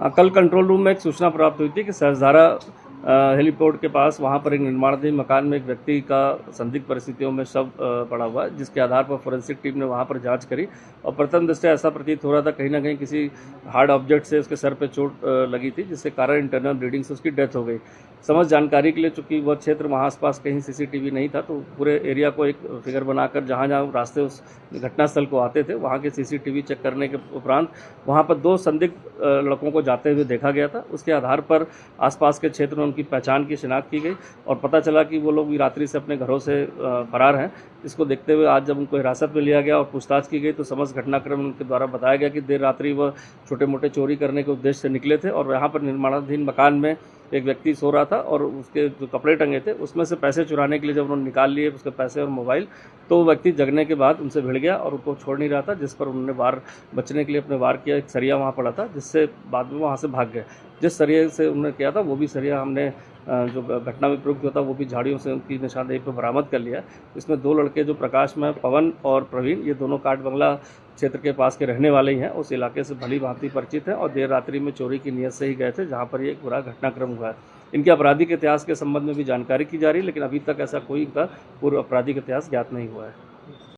कल control room में एक सूचना प्राप्त हुई थी कि सहस्त्रधारा हेलीपोर्ट के पास वहां पर एक निर्माणाधीन मकान में एक व्यक्ति का संदिग्ध परिस्थितियों में शव पड़ा हुआ है, जिसके आधार पर फोरेंसिक टीम ने वहां पर जांच करी और प्रथम दृष्टया ऐसा प्रतीत हो रहा था कहीं ना कहीं किसी हार्ड ऑब्जेक्ट से उसके सर पे चोट लगी थी, जिसके कारण इंटरनल ब्लीडिंग से उसकी डेथ हो गई। समझ जानकारी के लिए चूंकि वह क्षेत्र वहाँ आसपास कहीं सीसीटीवी नहीं था, तो पूरे एरिया को एक फिगर बनाकर जहाँ जहाँ रास्ते उस घटनास्थल को आते थे वहाँ के सीसीटीवी चेक करने के उपरांत वहाँ पर 2 संदिग्ध लड़कों को जाते हुए देखा गया था। उसके आधार पर आसपास के क्षेत्र में उनकी पहचान की शिनाख्त की गई और पता चला कि वो लोग भी रात्रि से अपने घरों से फरार हैं। इसको देखते हुए आज जब उनको हिरासत में लिया गया और पूछताछ की गई तो समस्त घटनाक्रम उनके द्वारा बताया गया कि देर रात्रि वह छोटे मोटे चोरी करने के उद्देश्य से निकले थे और यहाँ पर निर्माणाधीन मकान में एक व्यक्ति सो रहा था और उसके जो कपड़े टंगे थे उसमें से पैसे चुराने के लिए जब उन्होंने निकाल लिए उसके पैसे और मोबाइल, तो वो व्यक्ति जगने के बाद उनसे भिड़ गया और उनको छोड़ नहीं रहा था, जिस पर उन्होंने वार बचने के लिए अपने वार किया। एक सरिया वहाँ पड़ा था जिससे बाद में वहाँ से भाग गए। जिस सरिये से उन्होंने किया था वो भी सरिया हमने जो घटना में प्रयुक्त होता वो भी झाड़ियों से उनकी निशानदेही पर बरामद कर लिया। इसमें 2 लड़के जो प्रकाश में पवन और प्रवीण, ये दोनों काट बंगला क्षेत्र के पास के रहने वाले ही हैं, उस इलाके से भली भांति परिचित हैं और देर रात्रि में चोरी की नीयत से ही गए थे जहां पर ये एक बुरा घटनाक्रम हुआ है। इनके आपराधिक इतिहास के संबंध में भी जानकारी की जा रही है, लेकिन अभी तक ऐसा कोई इनका पूर्व आपराधिक इतिहास ज्ञात नहीं हुआ है।